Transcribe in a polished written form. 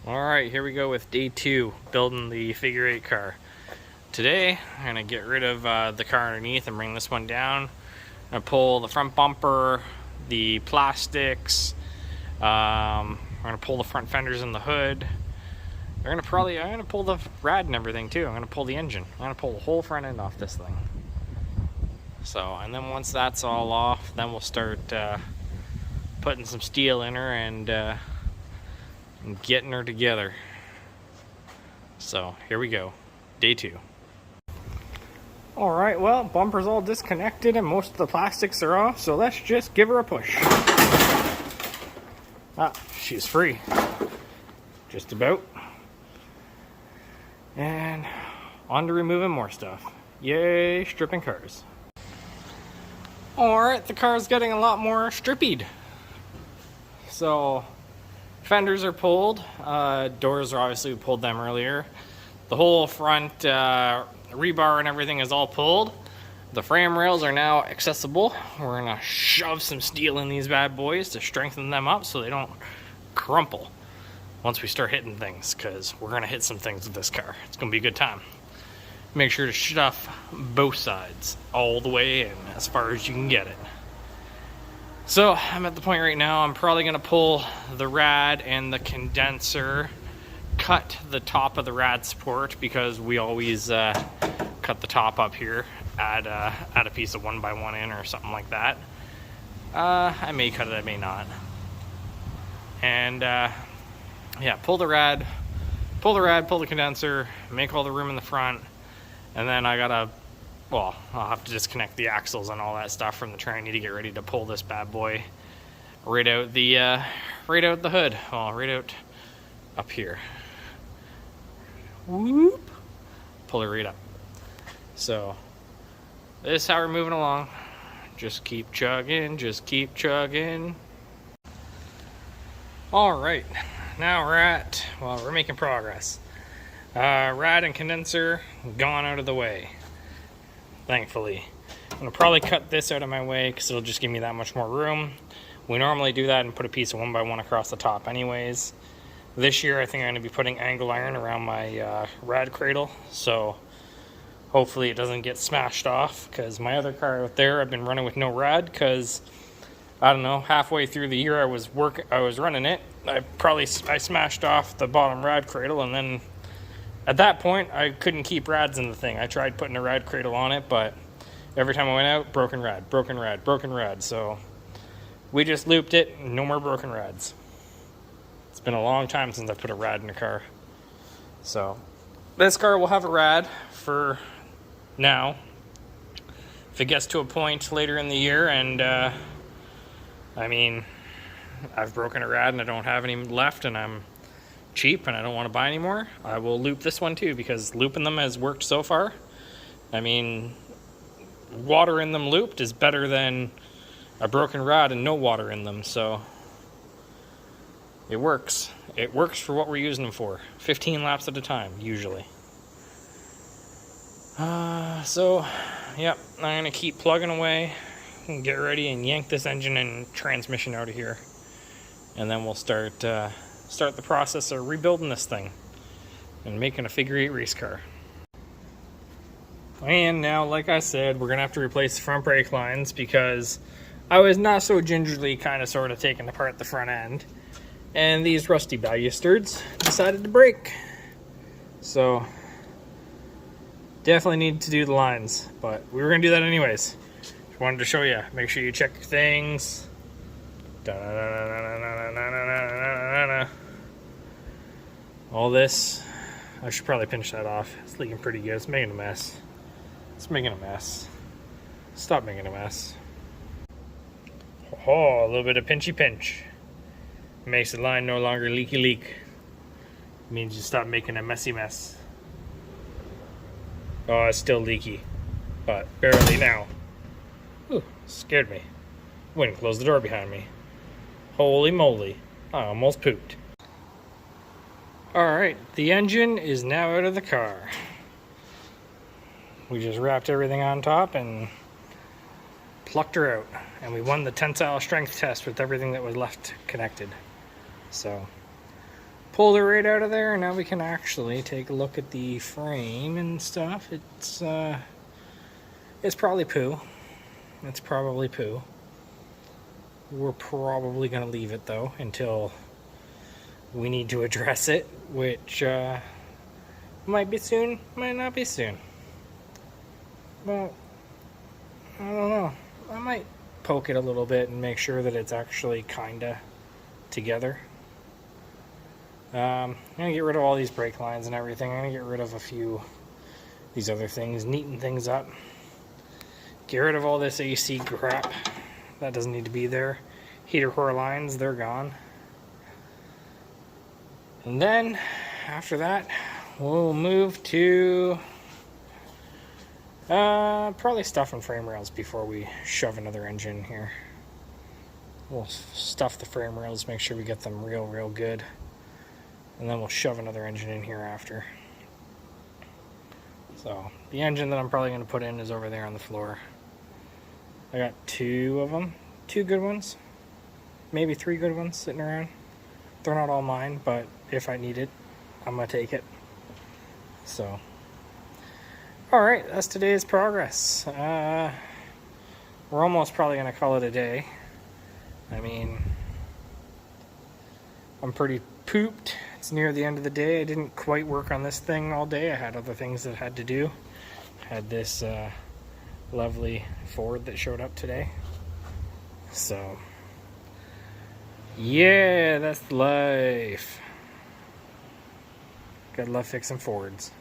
Alright, here we go with day 2, building the figure 8 car. Today, I'm going to get rid of the car underneath and bring this one down. I'm going to pull the front bumper, the plastics, we're going to pull the front fenders and the hood. I'm going to pull the rad and everything too. I'm going to pull the engine. I'm going to pull the whole front end off this thing. So, and then once that's all off, then we'll start putting some steel in her and getting her together. So here we go, day 2. All right, well, bumper's all disconnected and most of the plastics are off, so let's just give her a push. She's free, just about. And on to removing more stuff. Yay, stripping cars. All right, the car's getting a lot more strippied. So fenders are pulled, doors are obviously, we pulled them earlier. The whole front rebar and everything is all pulled. The frame rails are now accessible. We're gonna shove some steel in these bad boys to strengthen them up so they don't crumple once we start hitting things, because we're gonna hit some things with this car. It's gonna be a good time. Make sure to stuff both sides all the way in as far as you can get it. So I'm at the point right now, I'm probably gonna pull the rad and the condenser, cut the top of the rad support because we always cut the top up here, add a piece of 1x1 in or something like that. I may cut it, I may not. And yeah, pull the rad, pull the condenser, make all the room in the front, and then I'll have to disconnect the axles and all that stuff from the tranny to get ready to pull this bad boy right out the hood. Well, right out up here. Whoop! Pull it right up. So this is how we're moving along. Just keep chugging, just keep chugging. All right, now we're making progress. Rad and condenser gone out of the way, thankfully. I'm gonna probably cut this out of my way because it'll just give me that much more room. We normally do that and put a piece of 1x1 across the top anyways. This year I think I'm gonna be putting angle iron around my rad cradle, so hopefully it doesn't get smashed off, because my other car out there I've been running with no rad because I don't know, halfway through the year I was running it, I smashed off the bottom rad cradle, and then at that point I couldn't keep rads in the thing. I tried putting a rad cradle on it, but every time I went out, broken rad. So we just looped it, no more broken rads. It's been a long time since I put a rad in a car. So this car will have a rad for now. If it gets to a point later in the year and I mean, I've broken a rad and I don't have any left and I'm cheap and I don't want to buy any more, I will loop this one too, because looping them has worked so far. I mean, water in them looped is better than a broken rod and no water in them, so it works. It works for what we're using them for. 15 laps at a time, usually. So, yep, I'm gonna keep plugging away and get ready and yank this engine and transmission out of here. And then we'll start the process of rebuilding this thing and making a figure 8 race car. And now, like I said, we're gonna have to replace the front brake lines because I was not so gingerly kind of sort of taking apart the front end, and these rusty balusters decided to break. So definitely need to do the lines, but we were gonna do that anyways. Just wanted to show you. Make sure you check your things. All this, I should probably pinch that off. It's leaking pretty good. It's making a mess. It's making a mess. Stop making a mess. Oh, a little bit of pinchy pinch. Makes the line no longer leaky leak. It means you stop making a messy mess. Oh, it's still leaky, but barely now. Ooh, scared me. Wouldn't close the door behind me. Holy moly, I almost pooped. Alright, the engine is now out of the car. We just wrapped everything on top and plucked her out. And we won the tensile strength test with everything that was left connected. So pulled it right out of there, and now we can actually take a look at the frame and stuff. It's probably poo. It's probably poo. We're probably going to leave it, though, until we need to address it, which might be soon, might not be soon. Well, I don't know. I might poke it a little bit and make sure that it's actually kinda together. I'm gonna get rid of all these brake lines and everything. I'm gonna get rid of a few these other things, neaten things up. Get rid of all this AC crap. That doesn't need to be there. Heater core lines, they're gone. And then, after that, we'll move to probably stuffing frame rails before we shove another engine in here. We'll stuff the frame rails, make sure we get them real good. And then we'll shove another engine in here after. So, the engine that I'm probably going to put in is over there on the floor. I got 2 of them. 2 good ones. Maybe 3 good ones sitting around. They're not all mine, but if I need it, I'm going to take it. So, alright, that's today's progress. We're almost probably going to call it a day. I mean, I'm pretty pooped. It's near the end of the day. I didn't quite work on this thing all day. I had other things that I had to do. Had this lovely Ford that showed up today. So, yeah, that's life. Gotta love fixing Fords.